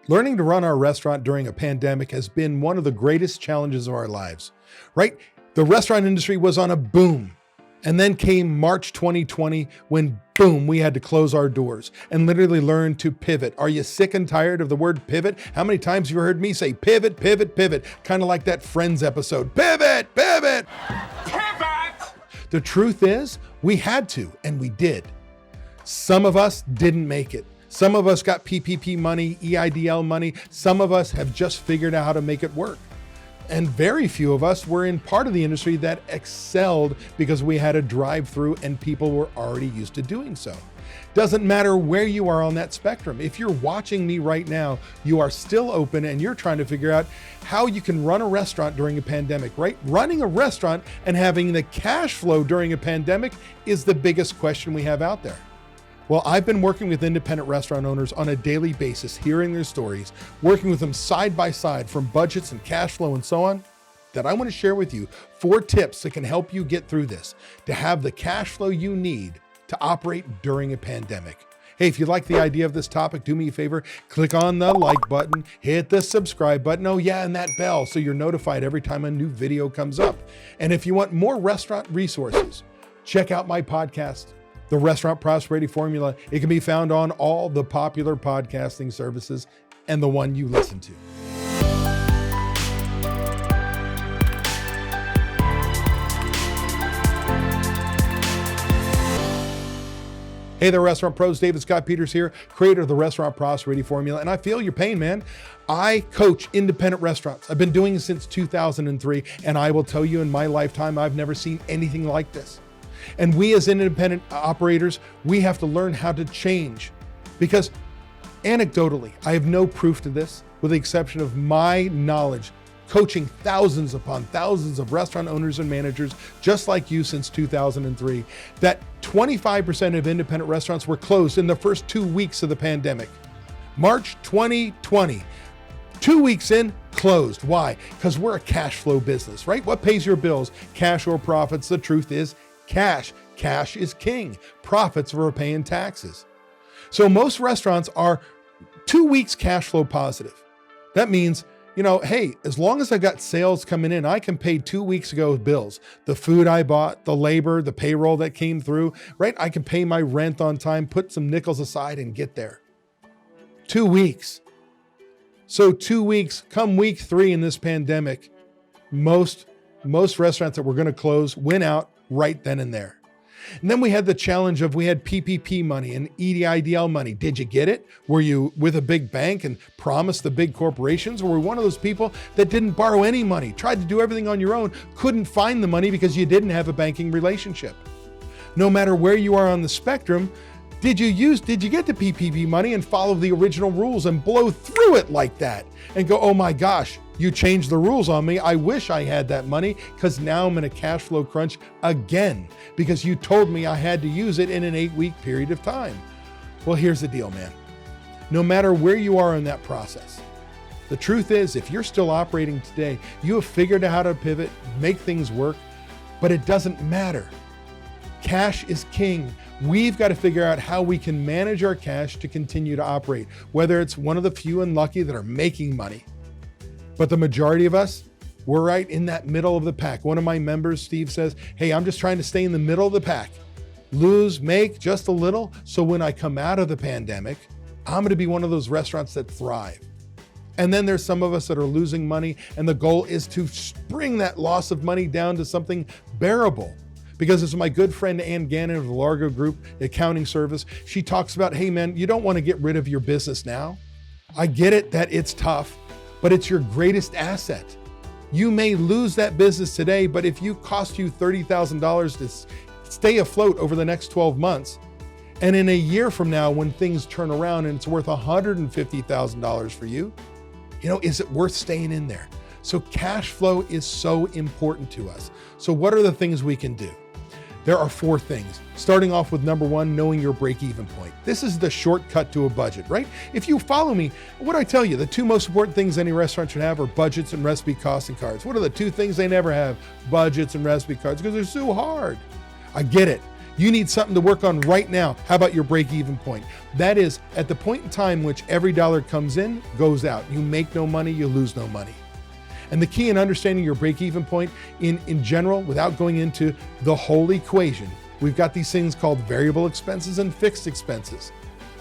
Learning to run our restaurant during a pandemic has been one of the greatest challenges of our lives, right? The restaurant industry was on a boom. And then came March 2020 when, boom, we had to close our doors and literally learn to pivot. Are you sick and tired of the word pivot? How many times have you heard me say pivot, pivot, pivot? Kind of like that Friends episode, pivot, pivot. Pivot! The truth is, we had to, and we did. Some of us didn't make it. Some of us got PPP money, EIDL money. Some of us have just figured out how to make it work. And very few of us were in part of the industry that excelled because we had a drive-through and people were already used to doing so. Doesn't matter where you are on that spectrum. If you're watching me right now, you are still open and you're trying to figure out how you can run a restaurant during a pandemic, right? Running a restaurant and having the cash flow during a pandemic is the biggest question we have out there. Well, I've been working with independent restaurant owners on a daily basis, hearing their stories, working with them side by side from budgets and cash flow and so on, that I want to share with you 4 tips that can help you get through this, to have the cash flow you need to operate during a pandemic. Hey, if you like the idea of this topic, do me a favor, click on the like button, hit the subscribe button, oh yeah, and that bell so you're notified every time a new video comes up. And if you want more restaurant resources, check out my podcast, The Restaurant Prosperity Formula. It can be found on all the popular podcasting services and the one you listen to. Hey there, restaurant pros. David Scott Peters here, creator of the Restaurant Prosperity Formula, and I feel your pain, man. I coach independent restaurants. I've been doing it since 2003, and I will tell you in my lifetime, I've never seen anything like this. And we as independent operators, we have to learn how to change, because anecdotally, I have no proof to this, with the exception of my knowledge, coaching thousands upon thousands of restaurant owners and managers, just like you since 2003, that 25% of independent restaurants were closed in the first 2 weeks of the pandemic. March 2020, 2 weeks in, closed. Why? Because we're a cash flow business, right? What pays your bills? Cash or profits? The truth is cash. Cash is king. Profits are paying taxes. So most restaurants are 2 weeks cash flow positive. That means, hey, as long as I've got sales coming in, I can pay 2 weeks ago bills. The food I bought, the labor, the payroll that came through, right? I can pay my rent on time, put some nickels aside and get there. 2 weeks. So 2 weeks, come week 3 in this pandemic, most restaurants that were going to close went out right then and there. And then we had the challenge of, we had PPP money and EIDL money. Did you get it? Were you with a big bank and promised the big corporations? Or were you one of those people that didn't borrow any money, tried to do everything on your own, couldn't find the money because you didn't have a banking relationship? No matter where you are on the spectrum, did you get the PPP money and follow the original rules and blow through it like that and go, oh my gosh, you changed the rules on me. I wish I had that money because now I'm in a cash flow crunch again because you told me I had to use it in an 8-week period of time. Well, here's the deal, man. No matter where you are in that process, the truth is, if you're still operating today, you have figured out how to pivot, make things work, but it doesn't matter. Cash is king. We've got to figure out how we can manage our cash to continue to operate, whether it's one of the few and lucky that are making money. But the majority of us, we're right in that middle of the pack. One of my members, Steve, says, hey, I'm just trying to stay in the middle of the pack, make just a little. So when I come out of the pandemic, I'm going to be one of those restaurants that thrive. And then there's some of us that are losing money. And the goal is to bring that loss of money down to something bearable. Because as my good friend Ann Gannon of the Largo Group Accounting Service, she talks about, hey man, you don't want to get rid of your business now. I get it that it's tough, but it's your greatest asset. You may lose that business today, but if you cost you $30,000 to stay afloat over the next 12 months, and in a year from now, when things turn around and it's worth $150,000 for you, is it worth staying in there? So cash flow is so important to us. So what are the things we can do? There are 4 things. Starting off with number 1, knowing your break-even point. This is the shortcut to a budget, right? If you follow me, what I tell you, the 2 most important things any restaurant should have are budgets and recipe costing cards. What are the 2 things they never have? Budgets and recipe cards, because they're so hard. I get it. You need something to work on right now. How about your break-even point? That is at the point in time which every dollar comes in, goes out. You make no money, you lose no money. And the key in understanding your break-even point in general, without going into the whole equation, we've got these things called variable expenses and fixed expenses.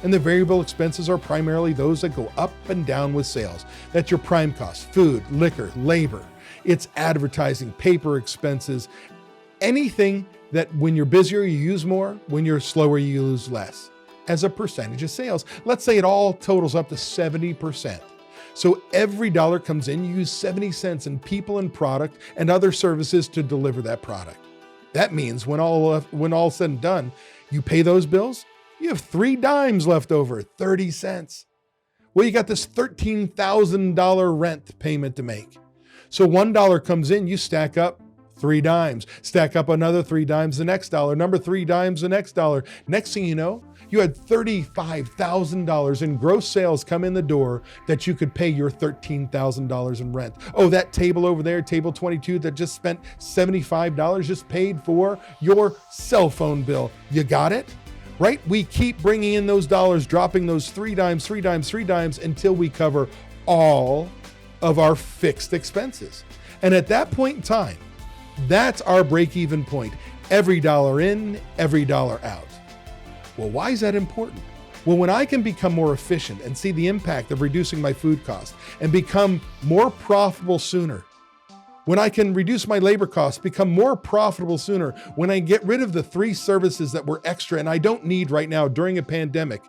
And the variable expenses are primarily those that go up and down with sales. That's your prime costs, food, liquor, labor. It's advertising, paper expenses, anything that when you're busier, you use more, when you're slower, you use less as a percentage of sales. Let's say it all totals up to 70%. So every dollar comes in, you use 70 cents in people and product and other services to deliver that product. That means when all said and done, you pay those bills, you have 3 dimes left over, 30 cents. Well, you got this $13,000 rent payment to make. So $1 comes in, you stack up 3 dimes, stack up another 3 dimes the next dollar, number 3 dimes the next dollar. Next thing you know, you had $35,000 in gross sales come in the door that you could pay your $13,000 in rent. Oh, that table over there, table 22 that just spent $75 just paid for your cell phone bill. You got it? Right? We keep bringing in those dollars, dropping those 3 dimes, 3 dimes, 3 dimes until we cover all of our fixed expenses. And at that point in time, that's our break-even point. Every dollar in, every dollar out. Well, why is that important? Well, when I can become more efficient and see the impact of reducing my food costs and become more profitable sooner, when I can reduce my labor costs, become more profitable sooner, when I get rid of the 3 services that were extra and I don't need right now during a pandemic,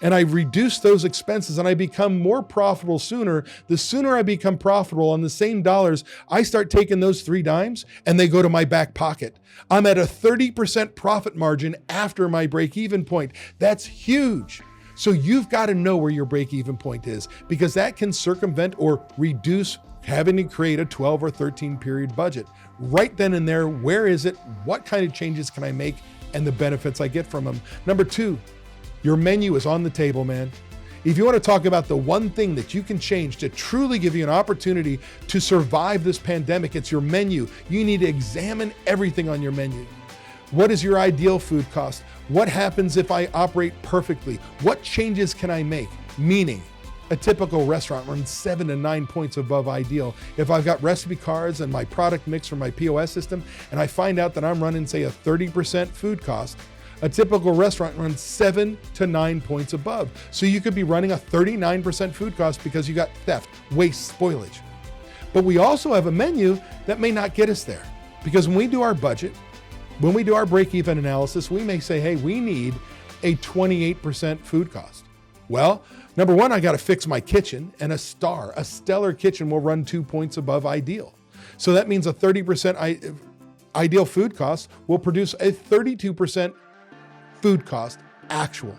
and I reduce those expenses and I become more profitable sooner, the sooner I become profitable on the same dollars, I start taking those 3 dimes and they go to my back pocket. I'm at a 30% profit margin after my break-even point. That's huge. So you've got to know where your break-even point is, because that can circumvent or reduce having to create a 12 or 13 period budget. Right then and there, where is it? What kind of changes can I make and the benefits I get from them? Number 2, your menu is on the table, man. If you want to talk about the one thing that you can change to truly give you an opportunity to survive this pandemic, it's your menu. You need to examine everything on your menu. What is your ideal food cost? What happens if I operate perfectly? What changes can I make? Meaning, a typical restaurant runs 7 to 9 points above ideal. If I've got recipe cards and my product mix from my POS system, and I find out that I'm running, say, a 30% food cost, a typical restaurant runs 7 to 9 points above. So you could be running a 39% food cost because you got theft, waste, spoilage. But we also have a menu that may not get us there, because when we do our budget, when we do our break-even analysis, we may say, hey, we need a 28% food cost. Well, number 1, I got to fix my kitchen, and a stellar kitchen will run 2 points above ideal. So that means a 30% ideal food cost will produce a 32% food cost actual.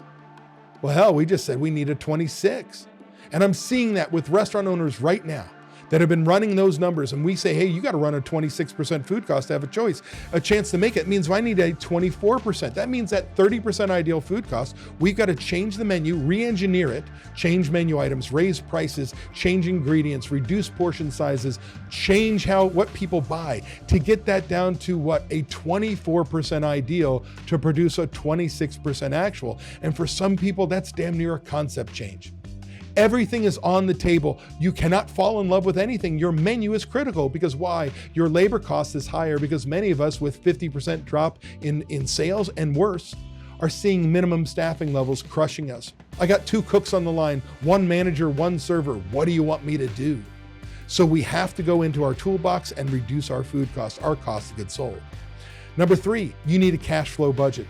Well, hell, we just said we need a 26. And I'm seeing that with restaurant owners right now that have been running those numbers, and we say, hey, you got to run a 26% food cost to have a chance to make it. It means I need a 24%. That means that 30% ideal food cost, we've got to change the menu, re-engineer it, change menu items, raise prices, change ingredients, reduce portion sizes, change what people buy to get that down to a 24% ideal to produce a 26% actual. And for some people, that's damn near a concept change. Everything is on the table. You cannot fall in love with anything. Your menu is critical, because why? Your labor cost is higher, because many of us with 50% drop in sales and worse are seeing minimum staffing levels crushing us. I got 2 cooks on the line, 1 manager, 1 server. What do you want me to do? So we have to go into our toolbox and reduce our food costs, our cost of goods sold. Number 3, you need a cash flow budget.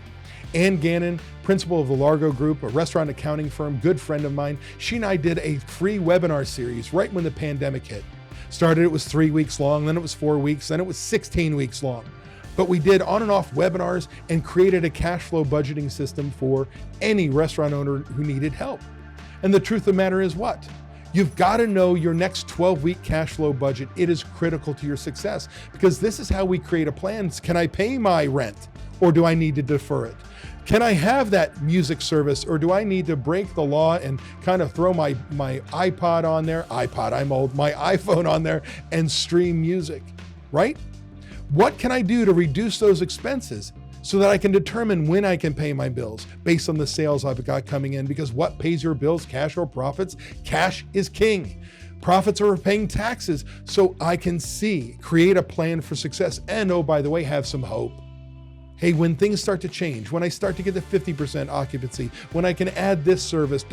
Ann Gannon, principal of the Largo Group, a restaurant accounting firm, good friend of mine, she and I did a free webinar series right when the pandemic hit. Started, it was 3 weeks long, then it was 4 weeks, then it was 16 weeks long. But we did on and off webinars and created a cash flow budgeting system for any restaurant owner who needed help. And the truth of the matter is what? You've got to know your next 12-week cash flow budget. It is critical to your success, because this is how we create a plan. Can I pay my rent, or do I need to defer it? Can I have that music service, or do I need to break the law and kind of throw my iPod on there? I'm old. My iPhone on there and stream music, right? What can I do to reduce those expenses so that I can determine when I can pay my bills based on the sales I've got coming in, because what pays your bills, cash or profits? Cash is king. Profits are paying taxes, so I can create a plan for success, and oh, by the way, have some hope. Hey, when things start to change, when I start to get to 50% occupancy, when I can add this service, ...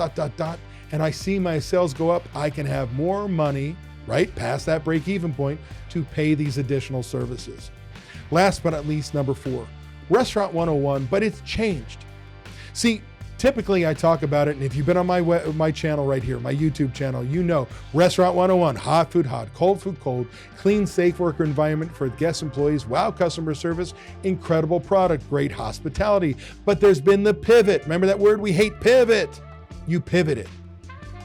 and I see my sales go up, I can have more money, right, past that break-even point to pay these additional services. Last but not least, number 4, Restaurant 101, but it's changed. See, typically I talk about it, and if you've been on my channel right here, my YouTube channel, you know Restaurant 101, hot food hot, cold food cold, clean, safe worker environment for guest employees, wow customer service, incredible product, great hospitality. But there's been the pivot. Remember that word we hate, pivot. You pivoted.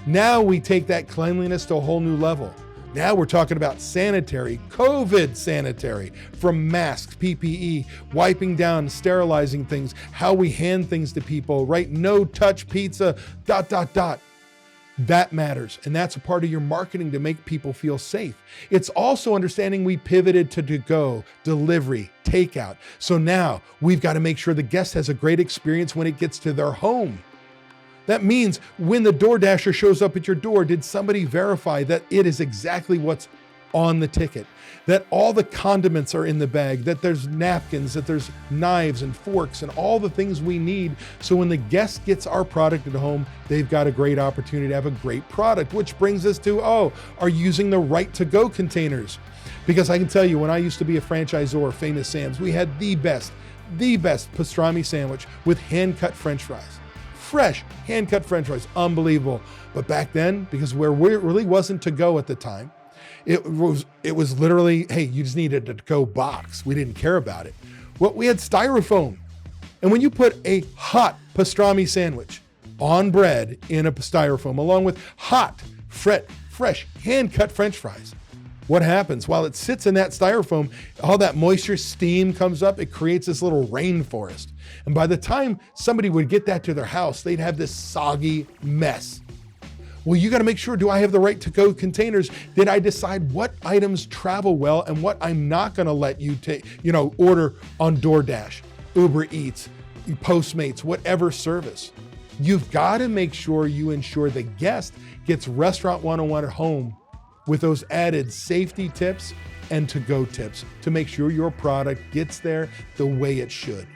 Now we take that cleanliness to a whole new level. Now we're talking about sanitary, COVID sanitary, from masks, PPE, wiping down, sterilizing things, how we hand things to people, right? No touch pizza, ... That matters. And that's a part of your marketing to make people feel safe. It's also understanding we pivoted to go, delivery, takeout. So now we've got to make sure the guest has a great experience when it gets to their home. That means when the DoorDasher shows up at your door, did somebody verify that it is exactly what's on the ticket, that all the condiments are in the bag, that there's napkins, that there's knives and forks and all the things we need. So when the guest gets our product at home, they've got a great opportunity to have a great product, which brings us to, are using the right to-go containers. Because I can tell you, when I used to be a franchisor, Famous Sam's, we had the best pastrami sandwich with hand-cut French fries. Fresh, hand-cut French fries, unbelievable. But back then, because where it really wasn't to go at the time, it was literally, hey, you just needed a to-go box. We didn't care about it. Well, we had styrofoam. And when you put a hot pastrami sandwich on bread in a styrofoam, along with hot, fresh, hand-cut French fries, what happens? While it sits in that styrofoam, all that moisture, steam comes up, it creates this little rainforest. And by the time somebody would get that to their house, they'd have this soggy mess. Well, you got to make sure, do I have the right to-go containers? Did I decide what items travel well and what I'm not going to let you order on DoorDash, Uber Eats, Postmates, whatever service? You've got to make sure you ensure the guest gets Restaurant 101 at home with those added safety tips and to-go tips to make sure your product gets there the way it should.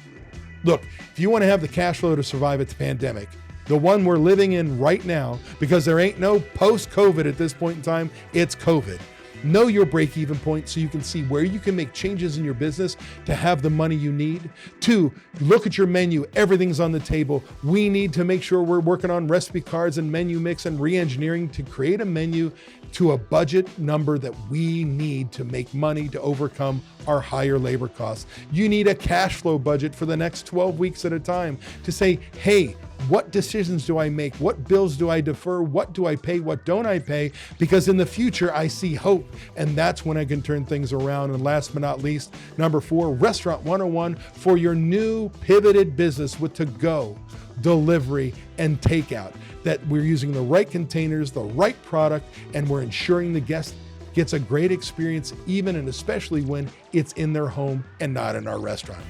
Look, if you want to have the cash flow to survive at the pandemic, the one we're living in right now, because there ain't no post-COVID at this point in time, it's COVID. Know your break-even point so you can see where you can make changes in your business to have the money you need. 2, look at your menu. Everything's on the table. We need to make sure we're working on recipe cards and menu mix and re-engineering to create a menu to a budget number that we need to make money to overcome our higher labor costs. You need a cash flow budget for the next 12 weeks at a time to say, hey, what decisions do I make? What bills do I defer? What do I pay? What don't I pay? Because in the future, I see hope, and that's when I can turn things around. And last but not least, number 4, Restaurant 101 for your new pivoted business with to-go, delivery, and takeout. That we're using the right containers, the right product, and we're ensuring the guest gets a great experience, even and especially when it's in their home and not in our restaurant.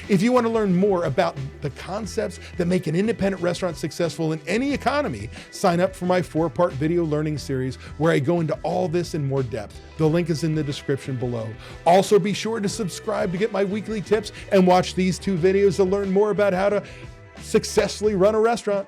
If you want to learn more about the concepts that make an independent restaurant successful in any economy, sign up for my 4-part video learning series where I go into all this in more depth. The link is in the description below. Also, be sure to subscribe to get my weekly tips and watch these 2 videos to learn more about how to successfully run a restaurant.